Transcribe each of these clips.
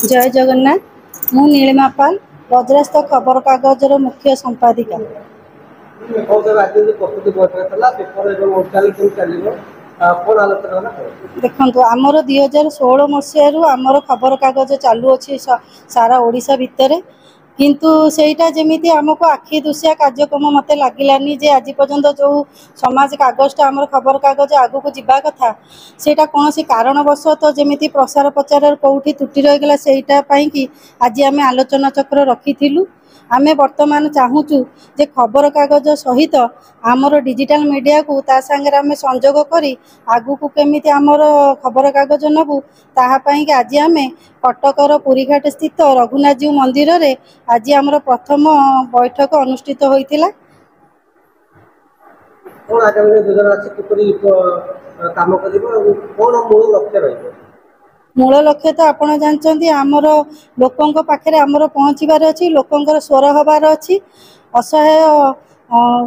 जय जगन्नाथ। मु नीलिमा पाल वज्रास्त खबर कागजर मुख्य संपादिका। देखो आमर 2016 मसीह आमर खबर कागज चालू अच्छी सारा ओडिशा भितर किंतु सेटा जमीती आमको आखि दुसिया कार्यक्रम मत लगिलानी जे आज पर्यंत जो समाज कागजटा आम खबर कागज आगू को जीवा कथा सेटा कौन सी कारणवश जमीती प्रसार प्रचार कौटी त्रुटि रहीगला सेटा कि आज आम आलोचना चक्र रखी आमे वर्तमान चाहूचु जे खबर कागज सहित आमर डिजिटल मीडिया को ता संगे आमे संजोग करी आगू को केमिति आमर खबर कागज नबू ताहापाई कि आज आमे कटकर पुरीघाट स्थित रघुनाथजीउ मंदिर रे आज आमर प्रथम बैठक अनुष्ठित होइतिला। कोन आगामी योजना अछि किपरि काम करिबो कोन मूल लक्ष्य रहइबो? मूल लक्ष्य तो आपण जानते आमर लोकों पाखे आमर पहुँचबार अच्छी लोकंर स्वर हबार अच्छी असहाय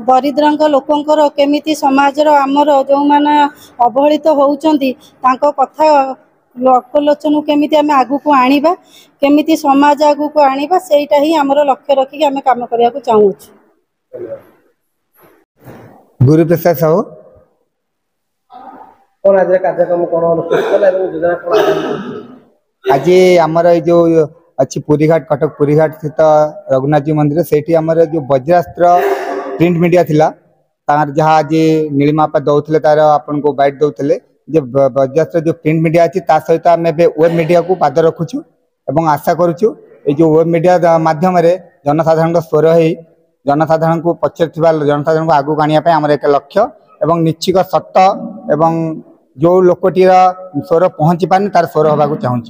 दरिद्र लोकंर केमिति समाजर आमर जो मैंने अवहेलित होउचंती तांको कथा लोकलोचन केमिति आमे आगू को आनिबा केमिति समाज आगू को आनिबा सेटा ही आमर लक्ष्य रखिक आमे काम करिया को चाहूछु। गुरुप्रसाद साहू कोन आज कार्यक्रम कोन अनुष्ठित कला एवं योजना कोन आज आमर जो अच्छी पुरीघाट कटक पुरीघाट स्थित रघुनाथ जी मंदिर से आमर जो वज्रास्त्र प्रिंट मीडिया थिला तार जहाँ आज नीलिमापा दौले तार आपन को बाइट दौले जे वज्रास्त्र जो प्रिंट मीडिया अच्छी ता सहित आम वेब मीडिया को पाद रखुचु एवं आशा करुचु ये जो वेब मीडिया माध्यम जनसाधारण स्वर हो जनसाधारण को पछे जनसाधारण को आगू आने आम एक लक्ष्य एवं निश्चित सत्य एवं जो लोकटीर स्वर पहुँची पानी तार स्वर हवा चाहूँ।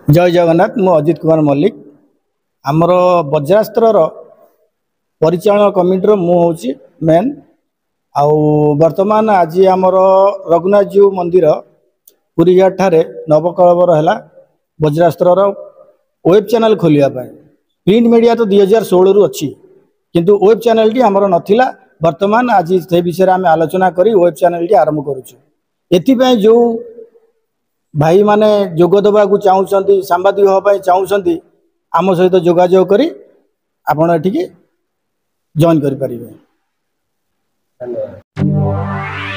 जय जगन्नाथ। मु अजित कुमार मल्लिक आमर वज्रास्त्र परिचालन कमिटी मु हूँ मेन आउ वर्तमान आज आमर रघुनाथजीउ मंदिर पुरीघाट ठारे नवकलबर है वज्रास्त्र वेब चैनल खोलिया प्रिंट मीडिया तो 2016 रु अच्छी किंतु वेब चैनल टी आमर नथिला वर्तमान आज से विषय आम आलोचना करी वेब चैनल टी आरंभ करुचु एथिपाई जो भाई माने जोग देवा को चाहूँगी सांबादिक हाँपाई चाहूँगी आम सहित जोगाजोग करी आपण एठिके जॉइन करि परिबे। धन्यवाद।